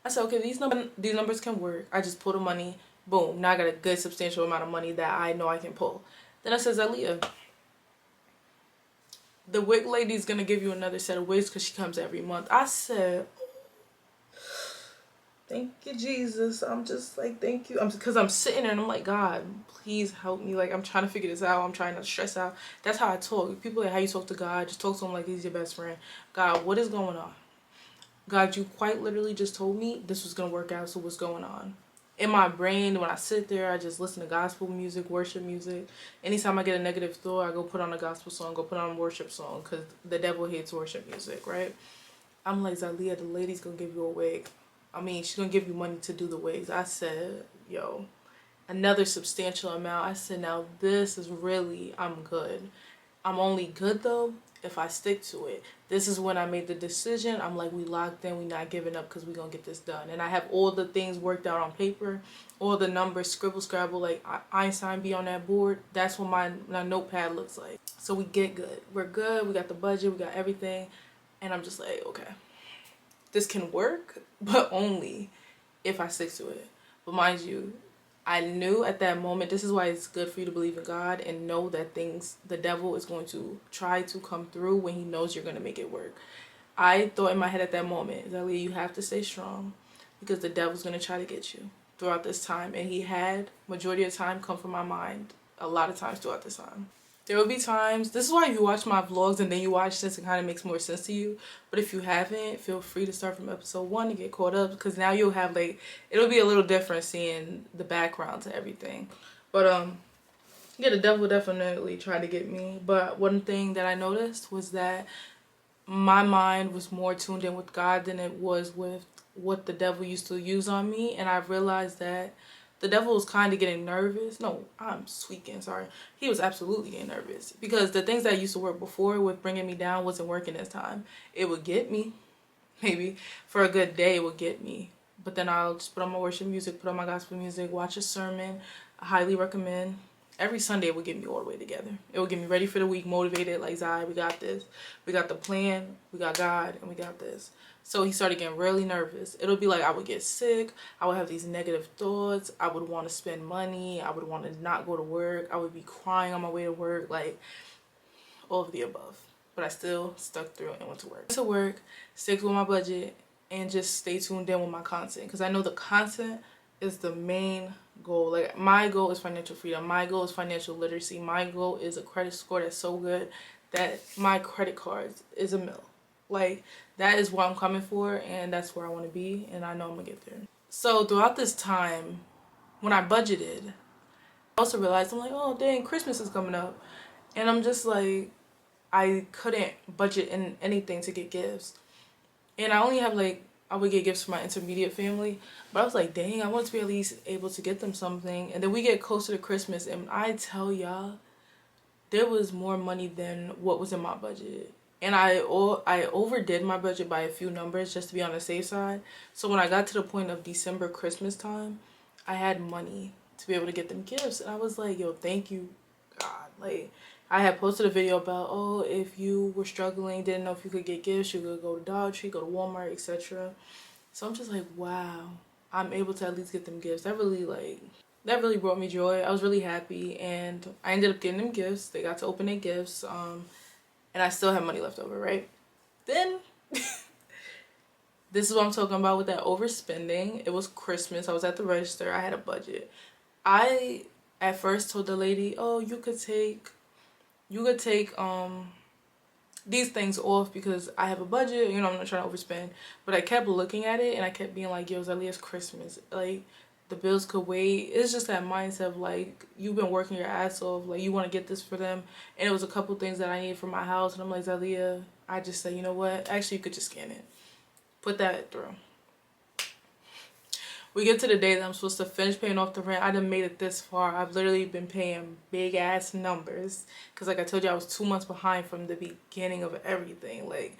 I said, okay, these numbers can work. I just pull the money. Boom. Now I got a good substantial amount of money that I know I can pull. Then I said, Zalia, the wig lady's gonna give you another set of wigs because she comes every month. I said, thank you, Jesus. I'm just like, thank you. Because I'm sitting there and I'm like, God, please help me. Like, I'm trying to figure this out. I'm trying not to stress out. That's how I talk. People like how you talk to God. Just talk to him like he's your best friend. God, what is going on? God, you quite literally just told me this was going to work out. So what's going on? In my brain, when I sit there, I just listen to gospel music, worship music. Anytime I get a negative thought, I go put on a gospel song, go put on a worship song, because the devil hates worship music, right? I'm like, Zalia, the lady's going to give you a wig. I mean, she's going to give you money to do the wigs. I said, yo, another substantial amount. I said, now this is really, I'm good. I'm only good, though, if I stick to it. This is when I made the decision. I'm like, we locked in. We not giving up because we going to get this done. And I have all the things worked out on paper, all the numbers, scribble, scrabble, like Einstein be on that board. That's what my notepad looks like. So we get good. We're good. We got the budget. We got everything. And I'm just like, okay, this can work, but only if I stick to it. But mind you, I knew at that moment, this is why it's good for you to believe in God and know that the devil is going to try to come through when he knows you're going to make it work. I thought in my head at that moment, Zalia, you have to stay strong because the devil's going to try to get you throughout this time. And he had, majority of the time, come from my mind a lot of times throughout this time. There will be times, this is why if you watch my vlogs and then you watch this, it kind of makes more sense to you. But if you haven't, feel free to start from episode 1 and get caught up, because now you'll have, like, it'll be a little different seeing the background to everything. But yeah, the devil definitely tried to get me. But one thing that I noticed was that my mind was more tuned in with God than it was with what the devil used to use on me. And I realized that the devil was kind of getting nervous. No, I'm tweaking, sorry. He was absolutely getting nervous because the things that used to work before with bringing me down wasn't working this time. It would get me, maybe for a good day it would get me. But then I'll just put on my worship music, put on my gospel music, watch a sermon. I highly recommend. every Sunday it would get me all the way together. It would get me ready for the week, motivated, like, Zai, we got this. We got the plan, we got God, and we got this. So he started getting really nervous. It'll be like I would get sick. I would have these negative thoughts. I would want to spend money. I would want to not go to work. I would be crying on my way to work, like all of the above. But I still stuck through and went to work. To work, stick with my budget, and just stay tuned in with my content. Because I know the content is the main goal. Like, my goal is financial freedom. My goal is financial literacy. My goal is a credit score that's so good that my credit cards is $1 million. Like, that is what I'm coming for, and that's where I want to be, and I know I'm gonna get there. So throughout this time, when I budgeted, I also realized, I'm like, oh dang, Christmas is coming up, and I'm just like, I couldn't budget in anything to get gifts. And I only have, like, I would get gifts for my intermediate family, but I was like, dang, I want to be at least able to get them something. And then we get closer to Christmas, and I tell y'all, there was more money than what was in my budget. And I overdid my budget by a few numbers just to be on the safe side. So when I got to the point of December, Christmas time, I had money to be able to get them gifts. And I was like, yo, thank you, God. Like, I had posted a video about, oh, if you were struggling, didn't know if you could get gifts, you could go to Dollar Tree, go to Walmart, etc. So I'm just like, wow, I'm able to at least get them gifts. That really brought me joy. I was really happy, and I ended up getting them gifts. They got to open their gifts. And I still have money left over, right? Then, this is what I'm talking about with that overspending. It was Christmas. I was at the register. I had a budget. I, at first, told the lady, oh, you could take these things off because I have a budget. You know, I'm not trying to overspend. But I kept looking at it, and I kept being like, yo, Zelia, it's Christmas. Like, the bills could wait. It's just that mindset of, like, you've been working your ass off, like, you want to get this for them. And it was a couple things that I needed for my house, and I'm like, Zelia, I just said, you know what, actually you could just scan it, put that through. We get to the day that I'm supposed to finish paying off the rent. I done made it this far. I've literally been paying big ass numbers because, like I told you, I was 2 months behind from the beginning of everything. Like,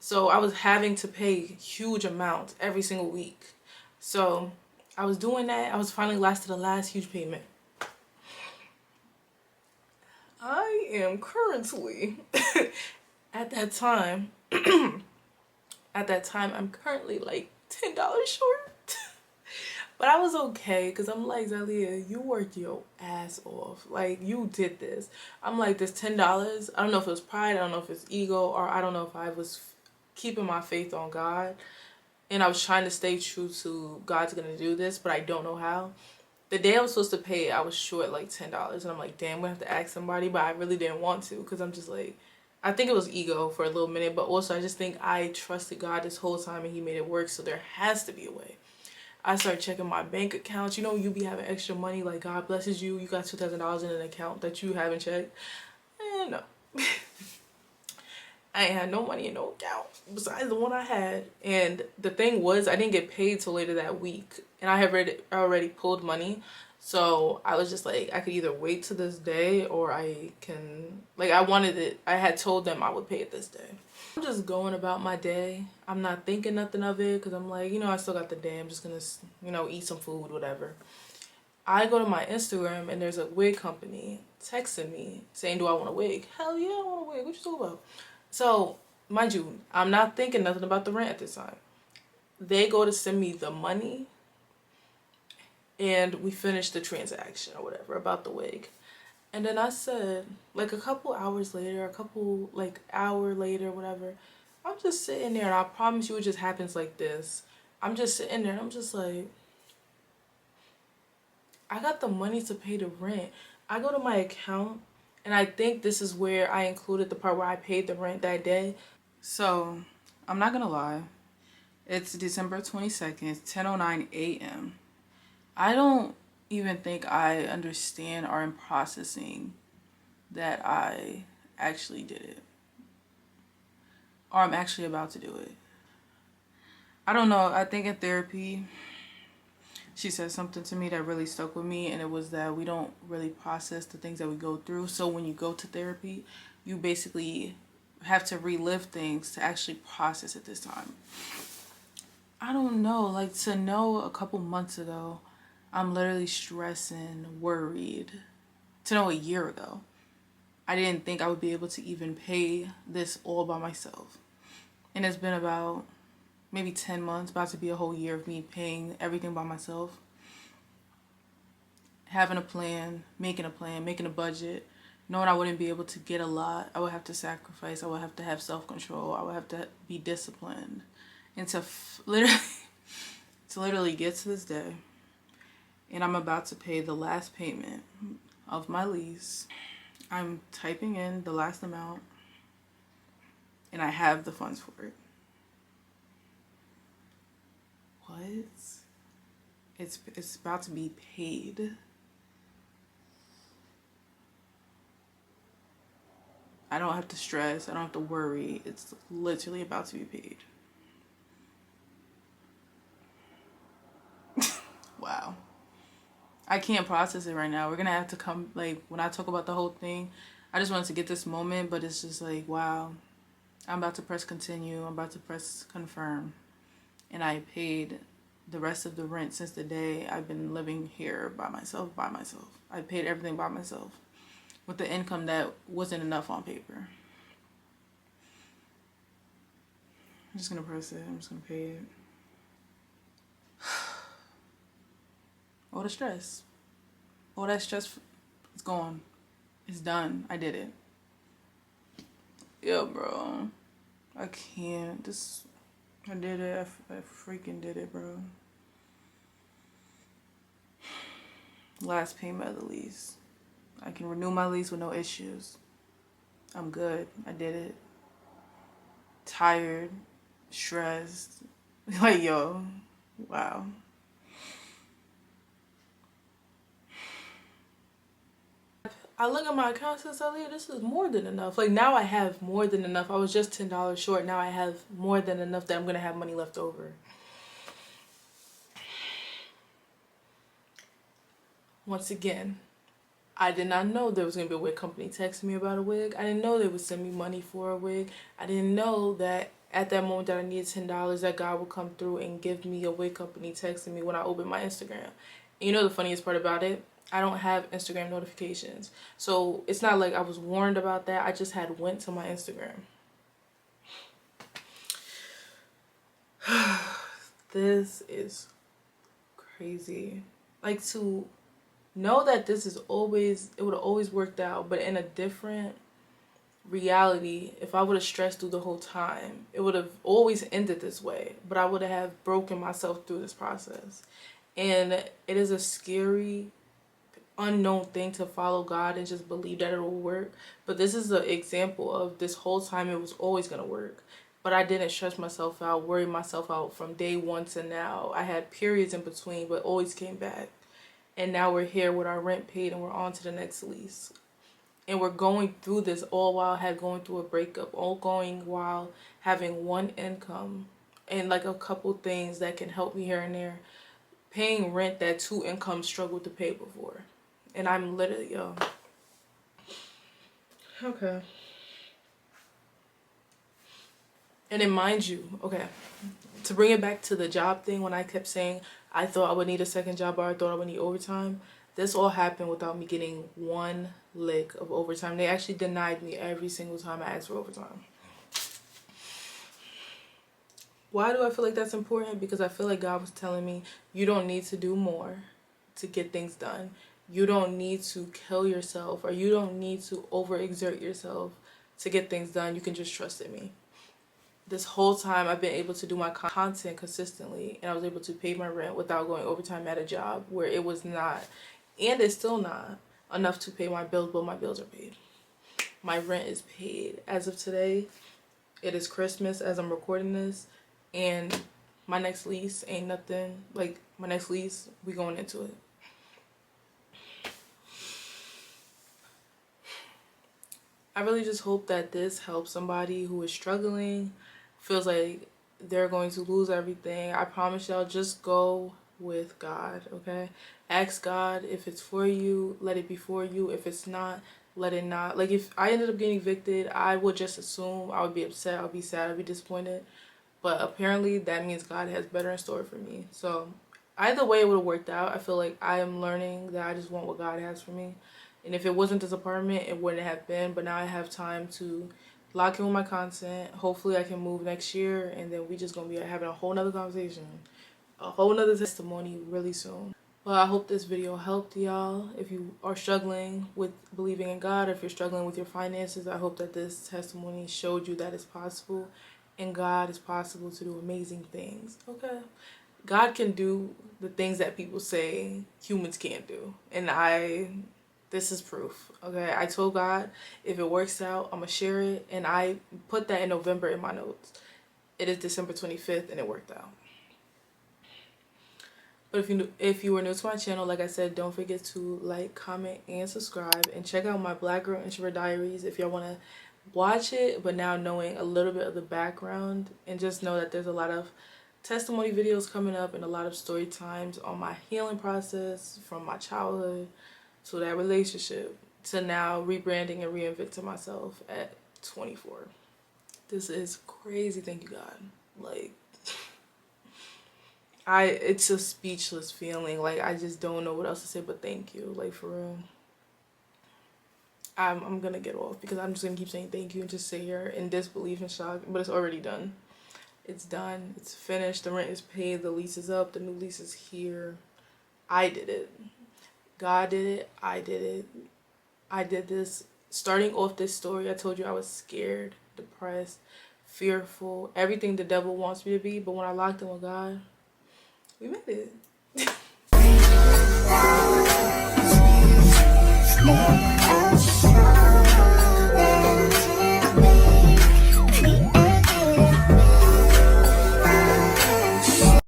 so I was having to pay huge amounts every single week. So I was doing that. I was finally last to the last huge payment. I am currently at that time I'm currently like $10 short. But I was okay because I'm like, Zelia, you worked your ass off. Like, you did this. I'm like, this $10, I don't know if it was pride, I don't know if it's ego, or I don't know if I was keeping my faith on God. And I was trying to stay true to God's gonna do this, but I don't know how. The day I was supposed to pay, I was short like $10. And I'm like, damn, I'm gonna have to ask somebody, but I really didn't want to because I'm just like, I think it was ego for a little minute, but also I just think I trusted God this whole time and he made it work, so there has to be a way. I started checking my bank accounts. You know, you be having extra money, like God blesses you, you got $2,000 in an account that you haven't checked. No. I ain't had no money in no account besides the one I had. And the thing was, I didn't get paid till later that week. And I had already pulled money. So I was just like, I could either wait to this day or I can, like, I wanted it. I had told them I would pay it this day. I'm just going about my day. I'm not thinking nothing of it because I'm like, you know, I still got the day. I'm just going to, you know, eat some food, whatever. I go to my Instagram and there's a wig company texting me saying, do I want a wig? Hell yeah, I want a wig. What you talking about? So, mind you, I'm not thinking nothing about the rent at this time. They go to send me the money and we finish the transaction or whatever about the wig. And then I said, like a couple hours later, hour later, whatever, I'm just sitting there and I promise you it just happens like this. I'm just sitting there and I'm just like, I got the money to pay the rent. I go to my account and I think this is where I included the part where I paid the rent that day. So, I'm not gonna lie. It's December 22nd, 10:09 a.m. I don't even think I understand or am processing that I actually did it. Or I'm actually about to do it. I don't know. I think in therapy, she said something to me that really stuck with me, and it was that we don't really process the things that we go through. So when you go to therapy, you basically have to relive things to actually process it this time. I don't know, like, to know a couple months ago, I'm literally stressing, worried, to know a year ago. I didn't think I would be able to even pay this all by myself. And it's been about maybe 10 months, about to be a whole year of me paying everything by myself. Having a plan, making a budget, knowing I wouldn't be able to get a lot. I would have to sacrifice. I would have to have self-control. I would have to be disciplined. And to literally get to this day. And I'm about to pay the last payment of my lease. I'm typing in the last amount. And I have the funds for it. What? It's about to be paid. I don't have to stress. I don't have to worry. It's literally about to be paid. Wow. I can't process it right now. We're gonna have to come, like, when I talk about the whole thing, I just wanted to get this moment, but it's just like, wow. I'm about to press continue. I'm about to press confirm. And I paid the rest of the rent since the day I've been living here by myself. I paid everything by myself with the income that wasn't enough on paper. I'm just gonna press it. I'm just gonna pay it. All the stress. All that stress is gone. It's done. I did it. Yeah, bro. I can't. I did it. I freaking did it, bro. Last payment of the lease. I can renew my lease with no issues. I'm good. I did it. Tired. Stressed. Like, yo. Wow. I look at my account since I leave. This is more than enough. Like, now I have more than enough. I was just $10 short. Now I have more than enough that I'm gonna have money left over. Once again, I did not know there was gonna be a wig company texting me about a wig. I didn't know they would send me money for a wig. I didn't know that at that moment that I needed $10, that God would come through and give me a wig company texting me when I open my Instagram. And you know the funniest part about it? I don't have Instagram notifications. So it's not like I was warned about that. I just had went to my Instagram. This is crazy. Like, to know that this is always, it would have always worked out, but in a different reality, if I would have stressed through the whole time, it would have always ended this way, but I would have broken myself through this process. And it is a scary, unknown thing to follow God and just believe that it will work. But this is an example of this whole time it was always going to work. But I didn't stress myself out, worry myself out from day one to now. I had periods in between, but always came back. And now we're here with our rent paid and we're on to the next lease. And we're going through this all while going through a breakup, all going while having one income and like a couple things that can help me here and there. Paying rent that two incomes struggled to pay before. And I'm literally, yo. Okay. And then mind you, okay, to bring it back to the job thing, when I kept saying I thought I would need a second job or I thought I would need overtime, this all happened without me getting one lick of overtime. They actually denied me every single time I asked for overtime. Why do I feel like that's important? Because I feel like God was telling me, you don't need to do more to get things done. You don't need to kill yourself, or you don't need to overexert yourself to get things done. You can just trust in me. This whole time I've been able to do my content consistently, and I was able to pay my rent without going overtime at a job where it was not, and it's still not, enough to pay my bills, but my bills are paid. My rent is paid. As of today, it is Christmas as I'm recording this, and my next lease ain't nothing. Like, my next lease, we going into it. I really just hope that this helps somebody who is struggling, feels like they're going to lose everything. I promise y'all, just go with God, okay? Ask God if it's for you, let it be for you. If it's not, let it not. Like, if I ended up getting evicted, I would just assume I would be upset, I would be sad, I'd be disappointed. But apparently that means God has better in store for me. So either way it would have worked out. I feel like I am learning that I just want what God has for me. And if it wasn't this apartment, it wouldn't have been. But now I have time to lock in with my content. Hopefully I can move next year, and then we just gonna be having a whole nother conversation, a whole nother testimony really soon. Well, I hope this video helped y'all. If you are struggling with believing in God, or if you're struggling with your finances, I hope that this testimony showed you that it's possible, and God is possible to do amazing things. Okay, God can do the things that people say humans can't do, and this is proof. Okay, I told God if it works out, I'm gonna share it, and I put that in November in my notes. It is December 25th, and it worked out. But if you are new to my channel, like I said, don't forget to like, comment, and subscribe, and check out my Black Girl Introvert Diaries if y'all want to watch it, but now knowing a little bit of the background, and just know that there's a lot of testimony videos coming up and a lot of story times on my healing process from my childhood to that relationship to now rebranding and reinventing myself at 24. This is crazy. Thank you, God. Like, it's a speechless feeling. Like, I just don't know what else to say but thank you. Like, for real. I'm gonna get off because I'm just gonna keep saying thank you and just sit here in disbelief and shock. But it's already done. It's done. It's finished. The rent is paid. The lease is up. The new lease is here. I did it. God did it. I did it. I did this. Starting off this story, I told you I was scared, depressed, fearful, everything the devil wants me to be. But when I locked in with God, we made it.